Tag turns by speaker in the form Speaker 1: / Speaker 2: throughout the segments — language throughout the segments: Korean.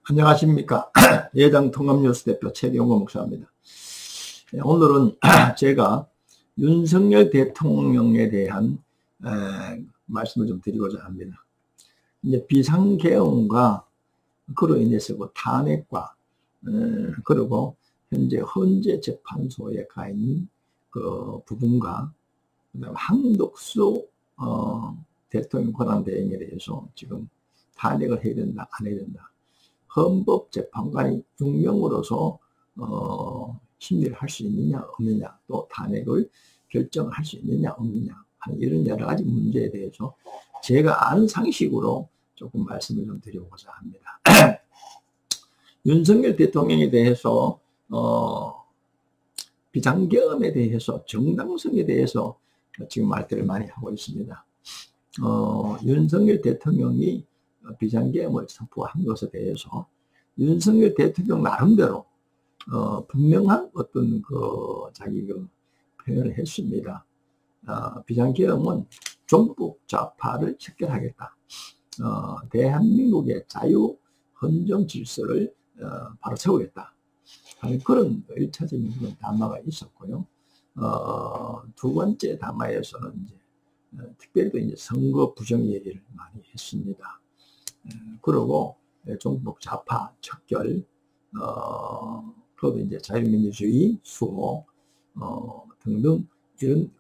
Speaker 1: 안녕하십니까. 예당통합뉴스 대표 최경호 목사입니다. 오늘은 제가 윤석열 대통령에 대한 말씀을 좀 드리고자 합니다. 이제 비상계엄과 그로 인해서 그 탄핵과 그리고 현재 헌재 재판소에 가 있는 그 부분과 그다음 한덕수 대통령 권한대행에 대해서 지금 탄핵을 해야 된다 안 해야 된다. 헌법재판관이 6명으로서 심리를 할 수 있느냐 없느냐, 또 탄핵을 결정할 수 있느냐 없느냐 하는 이런 여러 가지 문제에 대해서 제가 아는 상식으로 조금 말씀을 좀 드려보고자 합니다. 윤석열 대통령에 대해서 비상계엄에 대해서 정당성에 대해서 지금 말들을 많이 하고 있습니다. 윤석열 대통령이 비상계엄을 선포한 것에 대해서 윤석열 대통령 나름대로 분명한 어떤 자기 표현을 했습니다. 비상계엄은 종북 좌파를 척결하겠다. 대한민국의 자유 헌정 질서를 바로 세우겠다. 그런 1차적인 그런 담화가 있었고요. 두 번째 담화에서는 이제 특별히 또 이제 선거 부정 얘기를 많이 했습니다. 그리고 종북 좌파 척결, 그리고 이제 자유민주주의 수호 등등 이런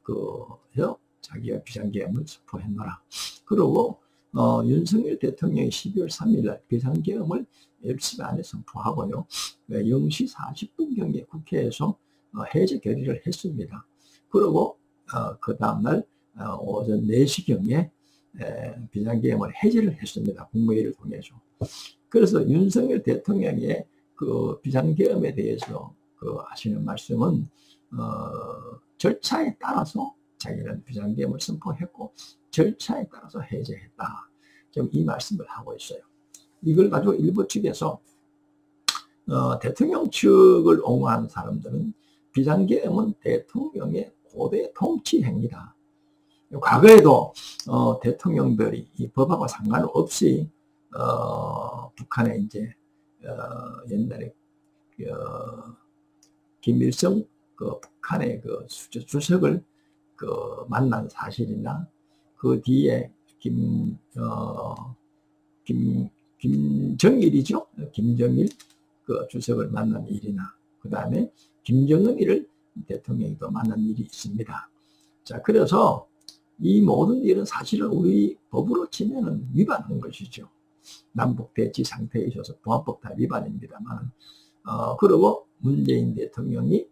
Speaker 1: 해서 자기가 비상계엄을 선포했노라. 그리고 윤석열 대통령이 12월 3일 날 비상계엄을 10시 반에 선포하고요. 0시 40분경에 국회에서 해제 결의를 했습니다. 그리고 그 다음날 오전 4시경에 비상계엄을 해제를 했습니다. 국무회의를 통해서. 그래서 윤석열 대통령의 그 비상계엄에 대해서 하시는 말씀은 절차에 따라서 자기는 비상계엄을 선포했고 절차에 따라서 해제했다. 지금 이 말씀을 하고 있어요. 이걸 가지고 일부 측에서 대통령 측을 옹호하는 사람들은 비상계엄은 대통령의 고대 통치 행위다. 과거에도 대통령들이 이 법하고 상관없이 북한에 이제 옛날에 김일성 북한의 주석을 만난 사실이나 그 뒤에 김정일이죠. 김정일 주석을 만난 일이나 그 다음에 김정은이를 대통령이 또 만난 일이 있습니다. 자, 그래서 이 모든 일은 사실은 우리 법으로 치면은 위반하는 것이죠. 남북 대치 상태에 있어서 봉합법 다 위반입니다만, 그리고 문재인 대통령이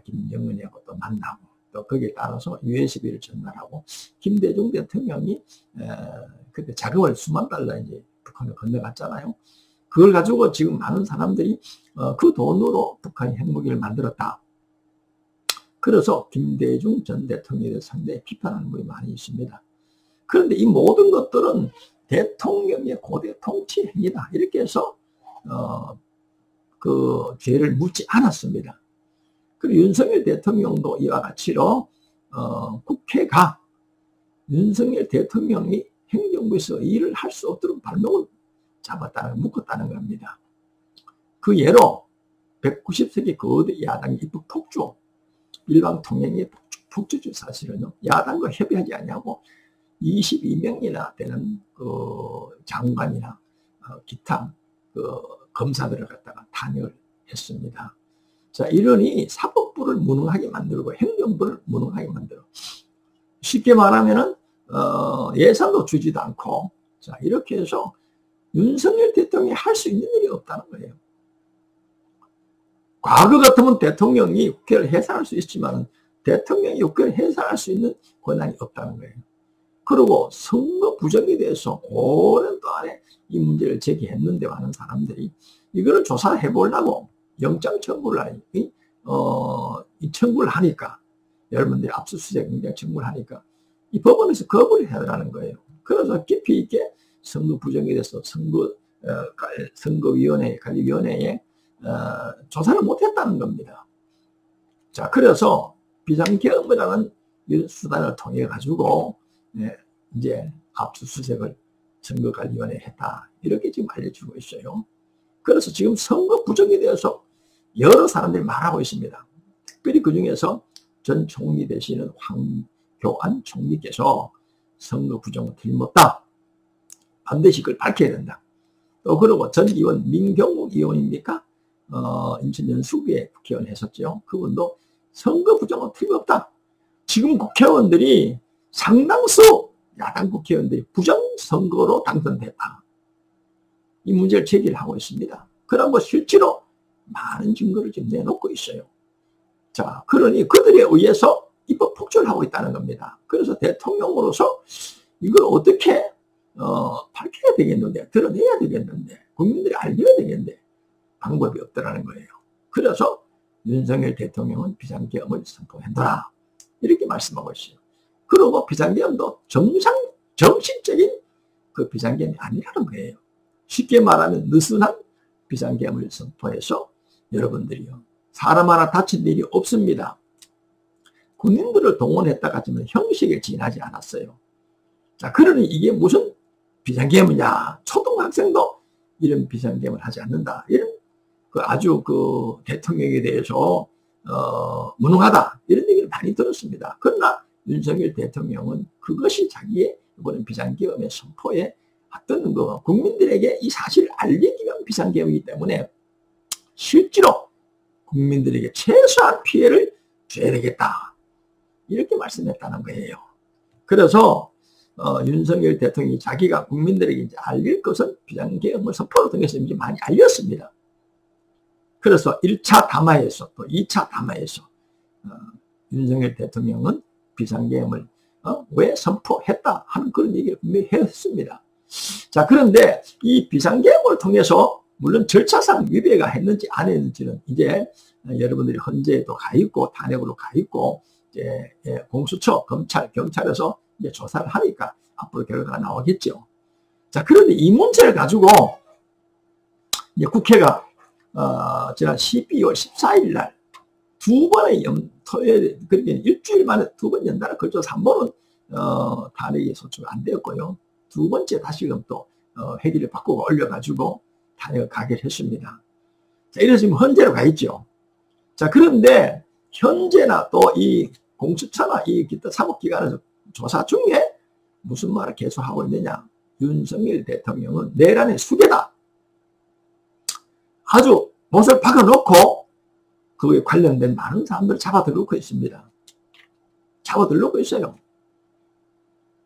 Speaker 1: 김정은이하고 또 만나고, 또 거기에 따라서 USB를 전달하고, 김대중 대통령이 그때 자금을 수만 달러 이제 북한에 건네갔잖아요. 그걸 가지고 지금 많은 사람들이 그 돈으로 북한이 핵무기를 만들었다. 그래서 김대중 전 대통령에 상당히 비판하는 분이 많이 있습니다. 그런데 이 모든 것들은 대통령의 고대 통치 행위다. 이렇게 해서 그 죄를 묻지 않았습니다. 그리고 윤석열 대통령도 이와 같이로 국회가 윤석열 대통령이 행정부에서 일을 할 수 없도록 발목을 묶었다는 겁니다. 그 예로 190석의 거대 야당이 입국 폭주, 일방 통행의 폭주죠. 사실은요. 야당과 협의하지 않냐고 22명이나 되는 장관이나 기타 검사들을 갖다가 탄핵을 했습니다. 자, 이러니 사법부를 무능하게 만들고 행정부를 무능하게 만들어. 쉽게 말하면은 예산도 주지도 않고, 자, 이렇게 해서 윤석열 대통령이 할 수 있는 일이 없다는 거예요. 과거 같으면 대통령이 국회를 해산할 수 있지만 대통령이 국회를 해산할 수 있는 권한이 없다는 거예요. 그리고 선거 부정에 대해서 오랜 동안에 이 문제를 제기했는데 많은 사람들이 이거를 조사를 해보려고 영장 청구를 청구를 하니까, 여러분들이 압수수색 영장 청구를 하니까 이 법원에서 거부를 해라는 거예요. 그래서 깊이 있게 선거 부정에 대해서 선거위원회, 관리위원회에 조사를 못했다는 겁니다. 자, 그래서 비상계엄이라는 수단을 통해 가지고 이제 압수수색을 선거관리위원회에 했다. 이렇게 지금 알려주고 있어요. 그래서 지금 선거 부정에 대해서 여러 사람들이 말하고 있습니다. 특별히 그 중에서 전 총리 되시는 황교안 총리께서 선거 부정은 틀림없다. 반드시 그걸 밝혀야 된다. 또 그러고 전 의원 민경욱 의원입니까? 인천 연수구에 국회의원 했었죠. 그분도 선거 부정은 틀림없다. 지금 국회의원들이 상당수 야당 국회의원들이 부정선거로 당선됐다. 이 문제를 제기를 하고 있습니다. 그런 실제로 많은 증거를 지금 내놓고 있어요. 자, 그러니 그들에 의해서 입법 폭주를 하고 있다는 겁니다. 그래서 대통령으로서 이걸 어떻게 밝혀야 되겠는데, 드러내야 되겠는데, 국민들이 알려야 되겠는데 방법이 없더라는 거예요. 그래서 윤석열 대통령은 비상계엄을 선포한다. 이렇게 말씀하고 있어요. 그리고 비상계엄도 정식적인 그 비상계엄이 아니라는 거예요. 쉽게 말하면 느슨한 비상계엄을 선포해서 여러분들이요, 사람 하나 다친 일이 없습니다. 군인들을 동원했다가 하지만 형식에 지나지 않았어요. 자, 그러니 이게 무슨 비상계엄이냐? 초등학생도 이런 비상계엄을 하지 않는다. 이런 아주 대통령에 대해서 무능하다. 이런 얘기를 많이 들었습니다. 그러나 윤석열 대통령은 그것이 자기의 이번에 비상계엄의 선포에 어떤 국민들에게 이 사실을 알리기 위한 비상계엄이기 때문에 실제로 국민들에게 최소한 피해를 줘야 되겠다. 이렇게 말씀했다는 거예요. 그래서 윤석열 대통령이 자기가 국민들에게 이제 알릴 것은 비상계엄을 선포를 통해서 이제 많이 알렸습니다. 그래서 1차 담화에서 또 2차 담화에서 윤석열 대통령은 비상계엄을 왜 선포했다 하는 그런 얘기를 분명히 했습니다. 자, 그런데 이 비상계엄을 통해서 물론 절차상 위배가 했는지 안 했는지는 이제 여러분들이 헌재에도 가 있고 탄핵으로 가 있고 이제 공수처, 검찰, 경찰에서 이제 조사를 하니까 앞으로 결과가 나오겠죠. 자, 그런데 이 문제를 가지고 이제 국회가 지난 12월 14일 날 두 번의 토요일, 그러니까 일주일 만에 두 번 연달아 걸쳐서 한 번은 탄핵이 소추가 안 되었고요. 두 번째 다시금 또 회기를 바꾸고 올려가지고 탄핵을 가결했습니다. 자, 이래서 지금 헌재로 가 있죠. 자, 그런데 현재나 또 이 공수처나 이 기타 사법기관에서 조사 중에 무슨 말을 계속하고 있느냐? 윤석열 대통령은 내란의 수괴다. 아주 못을 박아놓고 그에 관련된 많은 사람들을 잡아들고 있습니다. 잡아들고 있어요.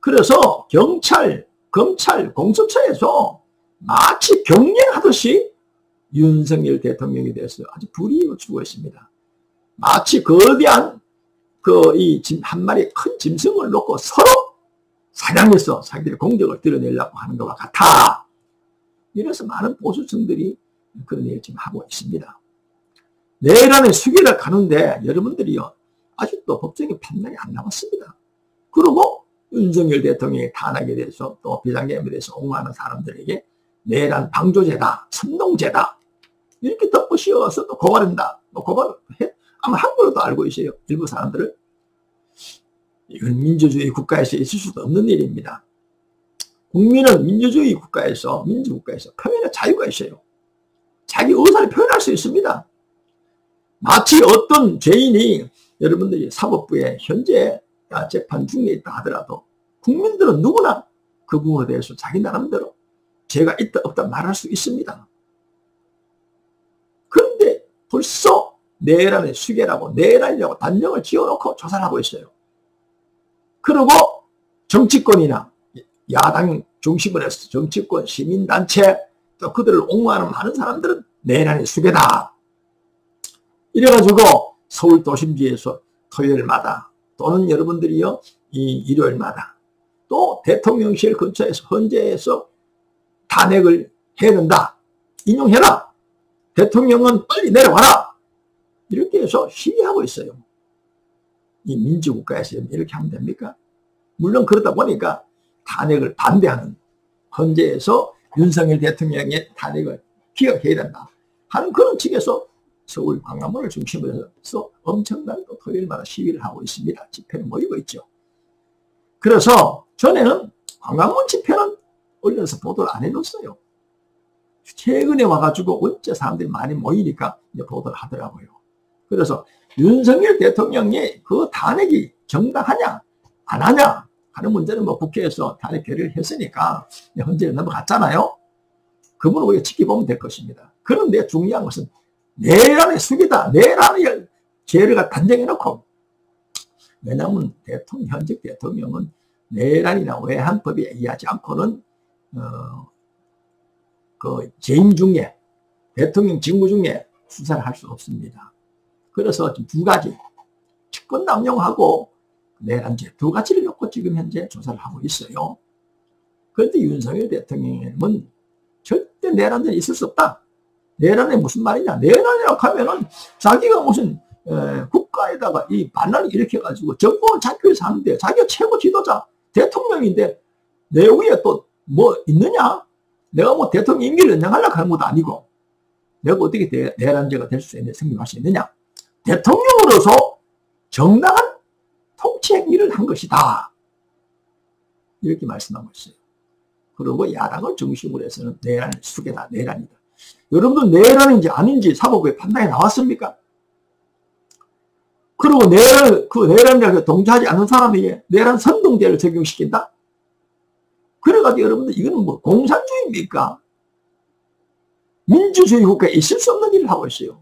Speaker 1: 그래서 경찰, 검찰, 공수처에서 마치 경쟁하듯이 윤석열 대통령에 대해서 아주 불이익을 주고 있습니다. 마치 거대한 한 마리 큰 짐승을 놓고 서로 사냥해서 자기들의 공격을 드러내려고 하는 것과 같아. 이래서 많은 보수층들이 그런 얘기를 지금 하고 있습니다. 내란의 수기를 가는데 여러분들이요, 아직도 법적인 판단이 안 나왔습니다. 그리고 윤석열 대통령의 탄핵에 대해서 또 비상계엄에 대해서 옹호하는 사람들에게 내란 방조죄다, 선동죄다 이렇게 덮어씌워서 또 고발한다. 고발을 해. 아마 한국어도 알고 있어요. 일부 사람들을. 이건 민주주의 국가에서 있을 수도 없는 일입니다. 국민은 민주주의 국가에서, 민주국가에서 표현의 자유가 있어요. 자기 의사를 표현할 수 있습니다. 마치 어떤 죄인이 여러분들이 사법부에 현재 재판 중에 있다 하더라도 국민들은 누구나 그 부분에 대해서 자기 나름대로 죄가 있다 없다 말할 수 있습니다. 그런데 벌써 내란의 수괴라고 내란이라고 단정을 지어놓고 조사를 하고 있어요. 그리고 정치권이나 야당 중심으로 해서 정치권, 시민단체 또 그들을 옹호하는 많은 사람들은 내란의 수괴다. 이래가지고 서울 도심지에서 토요일마다 또는 여러분들이요 이 일요일마다 또 대통령실 근처에서 헌재에서 탄핵을 해야 된다. 인용해라. 대통령은 빨리 내려와라. 이렇게 해서 시위하고 있어요. 이 민주국가에서 이렇게 하면 됩니까? 물론 그러다 보니까 탄핵을 반대하는 헌재에서 윤석열 대통령의 탄핵을 기각해야 된다 하는 그런 측에서 서울 광화문을 중심으로 해서 엄청난 또 토요일마다 시위를 하고 있습니다. 집회를 모이고 있죠. 그래서 전에는 광화문 집회는 언론에서 보도를 안 해줬어요. 최근에 와가지고 어째 사람들이 많이 모이니까 이제 보도를 하더라고요. 그래서 윤석열 대통령이 그 탄핵이 정당하냐 안 하냐 하는 문제는 뭐 국회에서 탄핵 결의를 했으니까 헌재에 넘어갔잖아요. 그분은 우리가 지켜보면 될 것입니다. 그런데 중요한 것은 내란의 수기다. 내란의 죄를 단정해놓고, 왜냐하면 현직 대통령은 내란이나 외환법에 의하지 않고는 그 재임 중에 대통령 직무 중에 수사를 할 수 없습니다. 그래서 두 가지 직권 남용하고 내란죄 두 가지를 놓고 지금 현재 조사를 하고 있어요. 그런데 윤석열 대통령은 절대 내란죄는 있을 수 없다. 내란이 무슨 말이냐? 내란이라고 하면은 자기가 무슨 국가에다가 이 반란을 일으켜가지고 정권을 잡기 위해서 하는데 자기가 최고 지도자 대통령인데 내 위에 또 뭐 있느냐? 내가 뭐 대통령 임기를 연장하려고 하는 것도 아니고 내가 어떻게 내란죄가 될 수 있는 성립할 수 있느냐? 대통령으로서 정당한 통치 행위를 한 것이다. 이렇게 말씀하고 있어요. 그리고 야당을 중심으로 해서는 내란의 수괴다. 내란이다. 여러분들 내란인지 아닌지 사법부의 판단이 나왔습니까? 그리고 그 내란에 동조하지 않는 사람에게 내란 선동죄를 적용시킨다? 그래가지고 여러분들 이거는 뭐 공산주의입니까? 민주주의 국가에 있을 수 없는 일을 하고 있어요.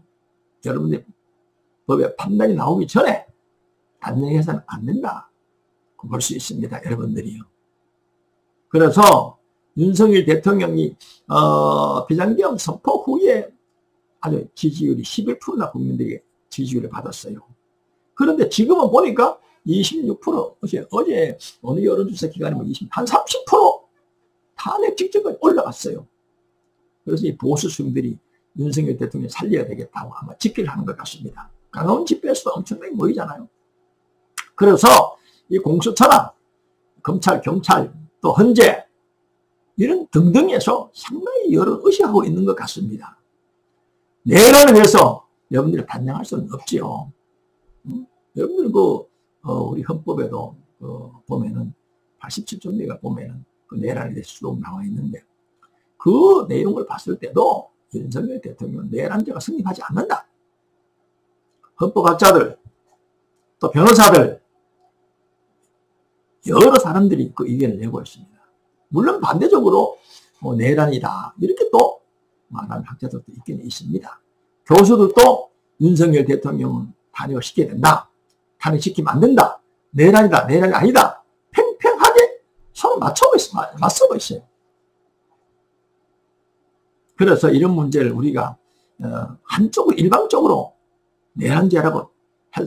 Speaker 1: 여러분들 법의 판단이 나오기 전에 단정해서는 안 된다. 볼 수 있습니다. 여러분들이요. 그래서 윤석열 대통령이 비상계엄 선포 후에 아주 지지율이 11%나 국민들이 지지율을 받았어요. 그런데 지금은 보니까 26% 어제 어느 여론조사 기관이 한 30% 탄핵 직전까지 올라갔어요. 그래서 이 보수 수용들이 윤석열 대통령 살려야 되겠다고 아마 집회를 하는 것 같습니다. 가까운 집회에서도 엄청나게 모이잖아요. 그래서 이 공수처나 검찰, 경찰, 또 헌재 이런 등등에서 상당히 여론 의식하고 있는 것 같습니다. 내란을 해서 여러분들이 단정할 수는 없지요. 여러분들 우리 헌법에도 보면은 87조인가 보면은 그 내란에 대해서 쭉 나와 있는데 그 내용을 봤을 때도 윤석열 대통령은 내란죄가 성립하지 않는다. 헌법학자들 또 변호사들 여러 사람들이 그 의견을 내고 있습니다. 물론 반대적으로 내란이다 이렇게 또 말하는 학자들도 있긴 있습니다. 교수들도 윤석열 대통령은 탄핵을 시켜야 된다. 탄핵시키면 안 된다. 내란이다. 내란이 아니다. 팽팽하게 서로 맞서고 있어요. 그래서 이런 문제를 우리가 한쪽으로 일방적으로 내란죄라고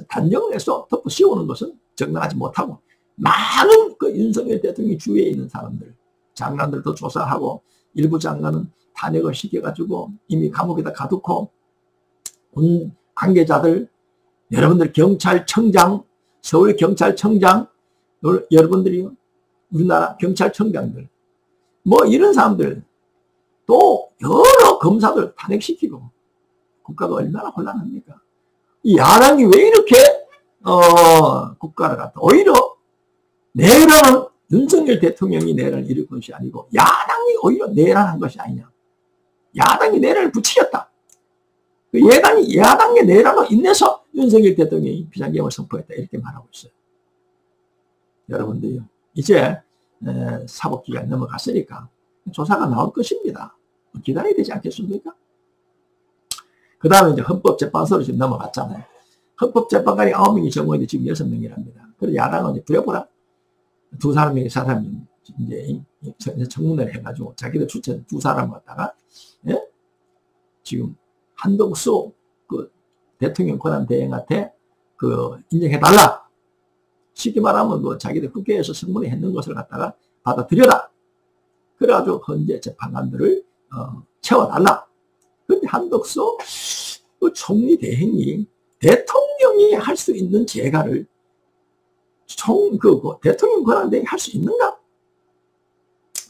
Speaker 1: 단정을 해서 덮어 씌우는 것은 정당하지 못하고 많은 그 윤석열 대통령 주위에 있는 사람들 장관들도 조사하고 일부 장관은 탄핵을 시켜가지고 이미 감옥에다 가두고 군 관계자들 여러분들 경찰청장 서울경찰청장 여러분들이 우리나라 경찰청장들 뭐 이런 사람들 또 여러 검사들 탄핵시키고 국가가 얼마나 혼란합니까? 이 야당이 왜 이렇게 국가를 갖다 오히려 내란은 윤석열 대통령이 내란을 일으킨 것이 아니고 야당이 오히려 내란한 것이 아니냐. 야당이 내란을 부추겼다. 야당의 내란으로 인해서 윤석열 대통령이 비상계엄을 선포했다. 이렇게 말하고 있어요. 여러분들요. 이제 사법기간이 넘어갔으니까 조사가 나올 것입니다. 기다려야 되지 않겠습니까? 그 다음에 이제 헌법재판소로 지금 넘어갔잖아요. 헌법재판관이 9명이 정원인데 지금 6명이랍니다. 그래서 야당은 이제 부랴부랴 두 사람이 이제 청문회를 해가지고 자기들 추천 두 사람 갖다가 예? 지금 한덕수 그 대통령 권한 대행한테 그 인정해달라. 쉽게 말하면 뭐 자기들 국회에서 성문에 했는 것을 갖다가 받아들여라. 그래가지고 헌재 재판관들을 채워달라. 그런데 한덕수 그 총리 대행이 대통령이 할 수 있는 재가를 대통령 권한 대행이 할 수 있는가?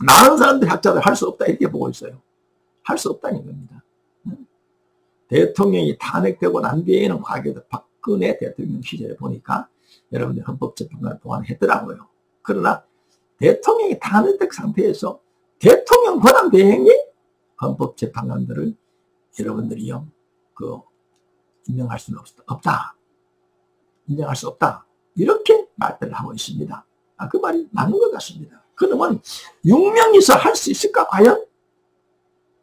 Speaker 1: 많은 사람들이 학자들 할 수 없다 이렇게 보고 있어요. 할 수 없다는 겁니다. 대통령이 탄핵되고 난 뒤에는 과거에 박근혜 대통령 시절에 보니까 여러분들 헌법재판관을 보완했더라고요. 그러나 대통령이 탄핵된 상태에서 대통령 권한 대행이 헌법재판관들을 여러분들이요, 임명할 수는 없다. 인정할 수 없다. 이렇게 말들을 하고 있습니다. 그 말이 맞는 것 같습니다. 그러면 6명이서 할 수 있을까? 과연?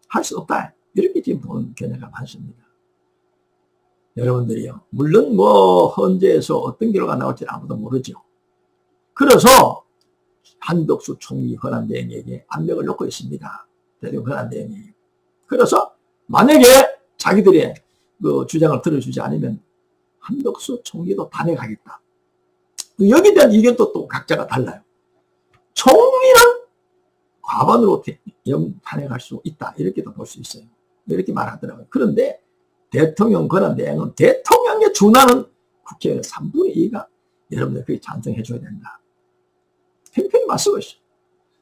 Speaker 1: 할 수 없다. 이렇게 지금 보는 견해가 많습니다. 여러분들이요, 물론 헌재에서 어떤 결과가 나올지 아무도 모르죠. 그래서 한덕수 총리 권한대행에게 압력을 넣고 있습니다. 대통령 권한대행에게. 그래서 만약에 자기들의 주장을 들어주지 않으면 한덕수 총리도 탄핵하겠다. 여기에 대한 의견도 또 각자가 달라요. 총리는 과반으로 탄핵할 수 있다. 이렇게도 볼 수 있어요. 이렇게 말하더라고요. 그런데 대통령 권한대행은 대통령에 준하는 국회의원 3분의 2가 여러분들 그게 찬성해 줘야 된다. 팽팽히 맞서고 있어요.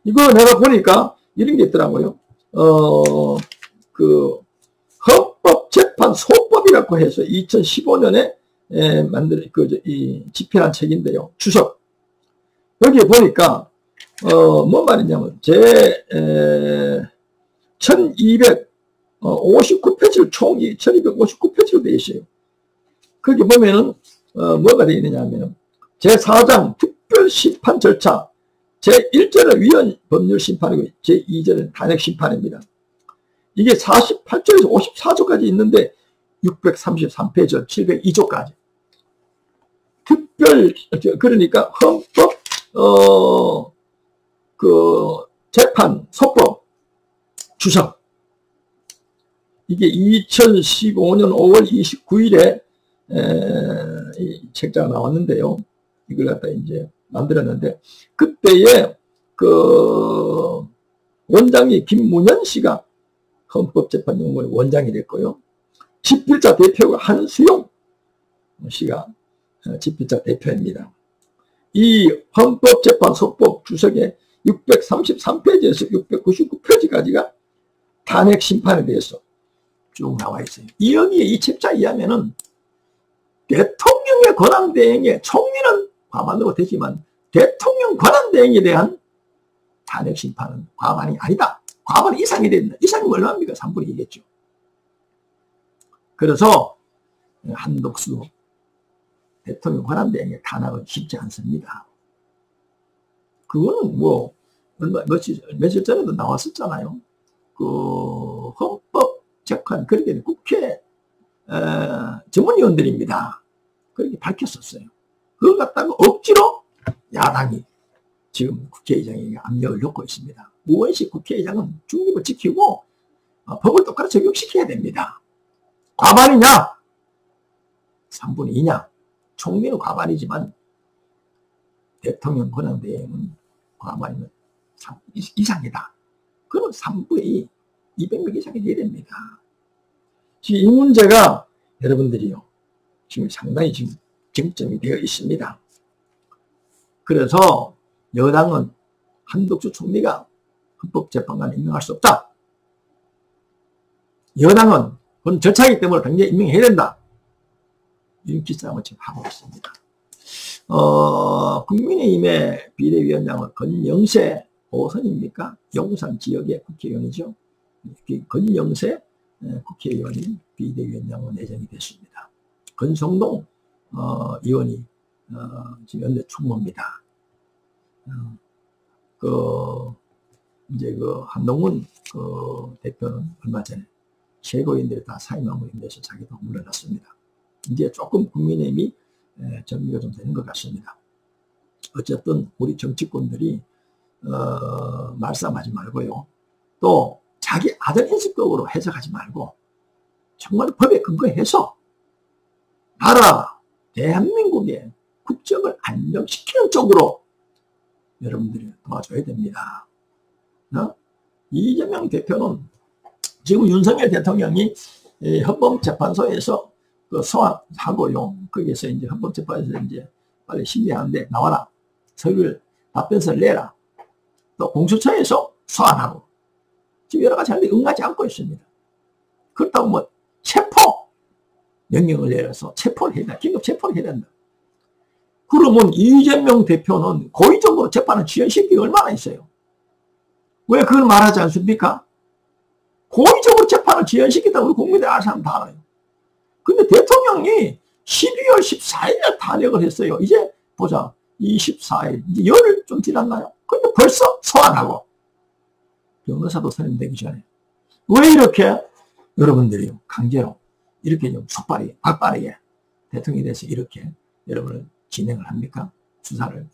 Speaker 1: 이거 내가 보니까 이런 게 있더라고요. 헌법재판 소법이라고 해서 2015년에 집필한 책인데요. 주석. 여기에 보니까, 뭔 말이냐면, 1259페이지를 총이 1259페이지로 되어 있어요. 거기 보면은, 뭐가 되어 있느냐 하면, 제4장 특별심판 절차, 제1절은 위헌 법률 심판이고, 제2절은 탄핵 심판입니다. 이게 48조에서 54조까지 있는데, 633페이지, 702조까지. 그러니까 헌법, 재판, 소법, 주석. 이게 2015년 5월 29일에, 이 책자가 나왔는데요. 이걸 갖다 이제 만들었는데, 그때에 원장이 김문현 씨가 헌법재판연구원 원장이 됐고요. 집필자 대표가 한수용 씨가 집필자 대표입니다. 이 헌법재판 소법 주석의 633페이지에서 699페이지까지가 탄핵 심판에 대해서 쭉 나와 있어요. 여기에 이 책자에 의하면은 대통령의 권한대행에 총리는 과반으로 되지만 대통령 권한대행에 대한 탄핵 심판은 과반이 아니다. 과반 이상이 된다. 이상이 얼마입니까? 3분의 2겠죠. 그래서 한덕수 대통령 권한대행의 탄핵은 쉽지 않습니다. 그거는 며칠 전에도 나왔었잖아요. 헌법재판, 그렇게 국회 전문위원들입니다. 그렇게 밝혔었어요. 그걸 갖다가 억지로 야당이 지금 국회의장에게 압력을 넣고 있습니다. 우원식 국회의장은 중립을 지키고 법을 똑바로 적용시켜야 됩니다. 과반이냐? 3분의 2냐? 총리는 과반이지만 대통령 권한대행은 과반이면 이상이다. 그럼 3분의 2, 200명 이상이 돼야 됩니다. 지금 이 문제가 여러분들이요, 지금 상당히 지금 쟁점이 되어 있습니다. 그래서 여당은 한덕수 총리가 헌법재판관을 임명할 수 없다. 여당은 그건 절차이기 때문에 당연히 임명해야 된다. 이런 기싸움을 지금 하고 있습니다. 국민의힘의 비대위원장은 건영세 5선입니까? 용산 지역의 국회의원이죠. 건영세 국회의원이 비대위원장으로 내정이 됐습니다. 건성동 의원이 지금 연대 충무입니다. 이제 한동훈 대표는 얼마 전에 최고위원들이 다 사임하고 있는데서 자기도 물러났습니다. 이제 조금 국민의힘이 정리가 좀 되는 것 같습니다. 어쨌든 우리 정치권들이 말싸움하지 말고요. 또 자기 아들 인식법으로 해석하지 말고 정말 법에 근거해서 나라 대한민국의 국정을 안정시키는 쪽으로 여러분들이 도와줘야 됩니다. 이재명 대표는 지금 윤석열 대통령이 헌법재판소에서 소환하고요. 거기에서 이제 헌법재판소에서 이제 빨리 심리하는데 나와라. 답변서를 내라. 또 공수처에서 소환하고. 지금 여러 가지 하는데 응하지 않고 있습니다. 그렇다고 체포 명령을 내려서 체포를 해야 된다. 긴급 체포를 해야 된다. 그러면 이재명 대표는 고의적으로 재판을 지연시킨 게 얼마나 있어요? 왜 그걸 말하지 않습니까? 고의적으로 재판을 지연시켰다고 우리 국민들이 알 사람 다 알아요. 근데 대통령이 12월 14일에 탄핵을 했어요. 이제 보자. 24일. 이제 열흘 좀 지났나요? 근데 벌써 소환하고. 변호사도 선임되기 전에. 왜 이렇게 여러분들이 강제로 이렇게 좀 속발이, 박빠르게 대통령에 대해서 이렇게 여러분을 진행을 합니까? 수사를.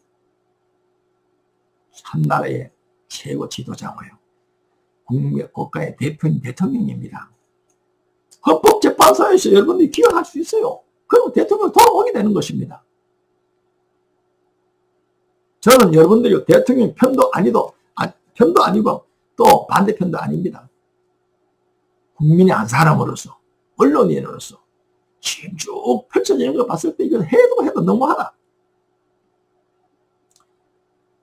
Speaker 1: 한 나라의 최고 지도자고요. 국가의 대표인 대통령입니다. 헌법재판소에서 여러분들이 기각할 수 있어요. 그럼 대통령 돌아오게 되는 것입니다. 저는 여러분들이 대통령 편도 아니고 또 반대편도 아닙니다. 국민의 한 사람으로서, 언론인으로서 지금 쭉 펼쳐지는 걸 봤을 때 이건 해도 너무하다.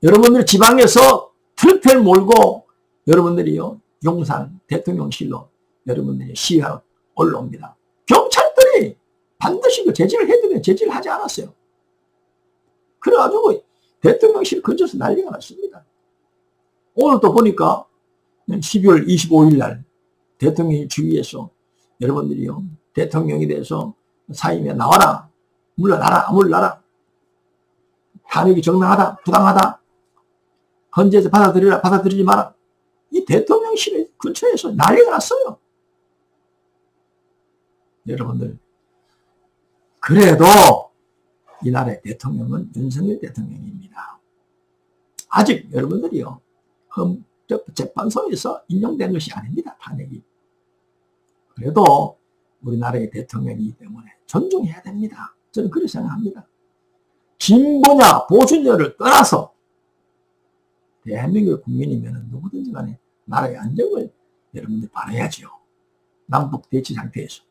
Speaker 1: 여러분들이 지방에서 트럭을 몰고 여러분들이요 용산 대통령실로 여러분들이 시위하러 올라옵니다. 경찰들이 반드시 그 제지를 해드려요. 제지를 하지 않았어요. 그래가지고 대통령실 근처에서 난리가 났습니다. 오늘 또 보니까 12월 25일 날 대통령이 주위에서 여러분들이요 대통령에 대해서 사임에 나와라, 물러나라, 탄핵이 정당하다, 부당하다, 헌재에서 받아들이라, 받아들이지 마라. 이 대통령실 근처에서 난리가 났어요. 여러분들, 그래도 이 나라의 대통령은 윤석열 대통령입니다. 아직 여러분들이요 헌법재판소에서 인용된 것이 아닙니다. 탄핵이. 그래도 우리나라의 대통령이기 때문에 존중해야 됩니다. 저는 그렇게 생각합니다. 진보냐 보수냐를 떠나서 대한민국 국민이면 누구든지 간에 나라의 안정을 여러분들 바라야죠. 남북 대치 상태에서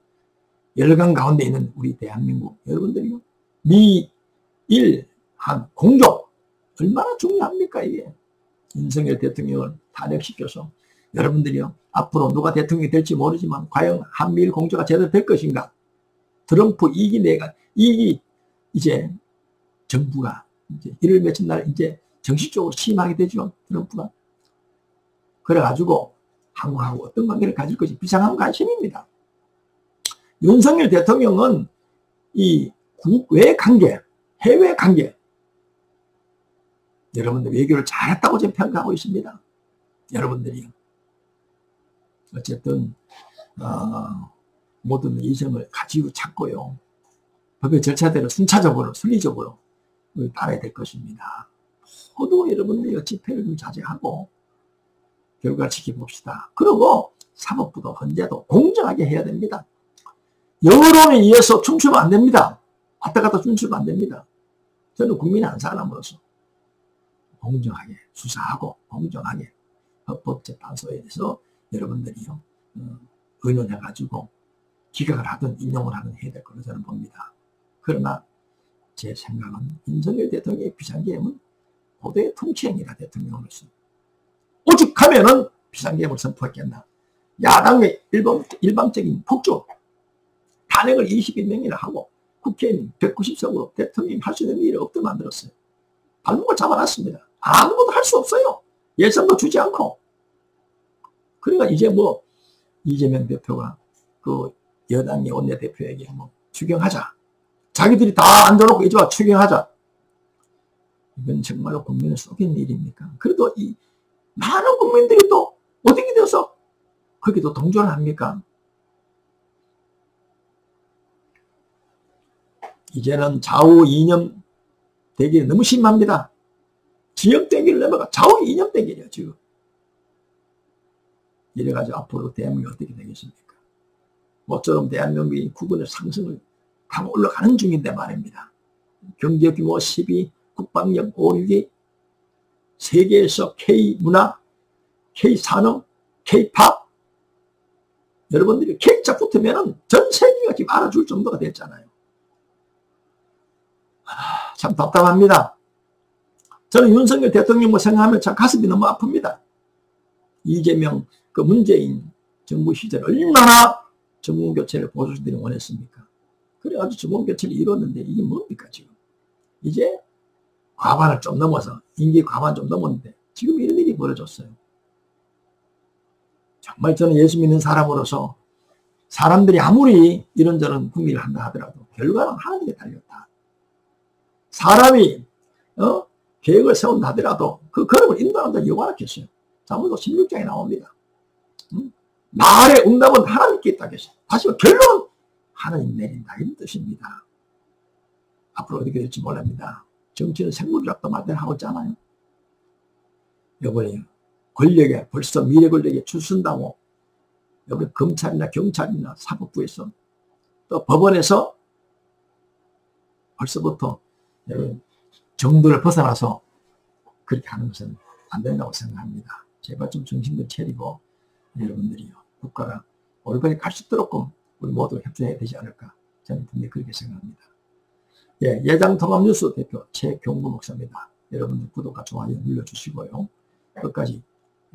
Speaker 1: 열강 가운데 있는 우리 대한민국 여러분들이요 미일 한 공조 얼마나 중요합니까 이게. 윤석열 대통령을 탄핵시켜서 여러분들이요 앞으로 누가 대통령이 될지 모르지만 과연 한미일 공조가 제대로 될 것인가. 트럼프 이기 이제 정부가 이제 1월 며칠 날 이제 정식적으로 취임하게 되죠. 트럼프가. 그래가지고 한국하고 어떤 관계를 가질 것이 비상한 관심입니다. 윤석열 대통령은 이 국외 관계, 해외 관계 여러분들 외교를 잘했다고 저는 평가하고 있습니다. 여러분들이 어쨌든 모든 이점을 가지고 찾고요. 법의 절차대로 순차적으로 순리적으로 따라야 될 것입니다. 모두 여러분들이 집회를 좀 자제하고 결과를 지켜봅시다. 그리고 사법부도 헌재도 공정하게 해야 됩니다. 여론에 의해서 춤추면 안 됩니다. 왔다 갔다 춤추면 안 됩니다. 저는 국민의 한 사람으로서 공정하게 수사하고 공정하게 헌법재판소에서 여러분들이요 의논해가지고 기각을 하든 인용을 하든 해야 될 거로 저는 봅니다. 그러나 제 생각은 윤석열 대통령의 비상계엄은 고도의 통치행위다. 대통령으로서 오죽하면은 비상계엄을 선포했겠나. 야당의 일방적인 폭주 탄핵을 22명이나 하고 국회의원 190석으로 대통령이 할 수 있는 일을 없게 만들었어요. 발목을 잡아놨습니다. 아무것도 할 수 없어요. 예산도 주지 않고. 그러니까 이제 뭐 이재명 대표가 그 여당의 원내대표에게 뭐 추경하자. 자기들이 다 앉아놓고 이제 와 추경하자. 이건 정말로 국민을 속이는 일입니까? 그래도 이 많은 국민들이 또 어떻게 돼서 거기도 동조를 합니까? 이제는 좌우 이념 대결이 너무 심합니다. 지역 대결을 넘어가 좌우 이념 대결이야 지금. 이래가지고 앞으로 대한민국이 어떻게 되겠습니까? 모처럼 대한민국이 국군의 상승을 타고 올라가는 중인데 말입니다. 경제 규모 12, 국방력 5, 6위, 세계에서 K문화, K산업, K팝 여러분들이 K자 붙으면 전 세계가 지금 알아줄 정도가 됐잖아요. 참 답답합니다. 저는 윤석열 대통령 뭐 생각하면 참 가슴이 너무 아픕니다. 이재명, 그 문재인 정부 시절 얼마나 정권교체를 보수들이 원했습니까? 그래가지고 정권교체를 이뤘는데 이게 뭡니까 지금? 이제 과반을 좀 넘어서 임기 과반 좀 넘었는데 지금 이런 일이 벌어졌어요. 정말 저는 예수 믿는 사람으로서 사람들이 아무리 이런저런 궁리를 한다 하더라도 결과는 하나님께 달렸다. 사람이 계획을 세운다 하더라도 그 걸음을 인도한다 여호와라 했어요. 사무엘서 16장에 나옵니다. 말의 응답은 하나님께 있다 했어요. 다시 말해 결론 하나님 내린다 이런 뜻입니다. 앞으로 어떻게 될지 모릅니다. 정치는 생물학도 마련하고 있잖아요. 이번에 권력에 벌써 미래 권력에 출순다고 여기 검찰이나 경찰이나 사법부에서 또 법원에서 벌써부터 정도를 벗어나서 그렇게 하는 것은 안 된다고 생각합니다. 제발 좀 정신을 차리고 여러분들이요 국가가 올바르게 갈 수 있도록 우리 모두 협조해야 되지 않을까 저는 분명히 그렇게 생각합니다. 예, 예장통합뉴스 대표 최경구 목사입니다. 여러분들 구독과 좋아요 눌러주시고요. 끝까지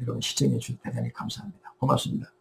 Speaker 1: 여러분 시청해 주셔서 대단히 감사합니다. 고맙습니다.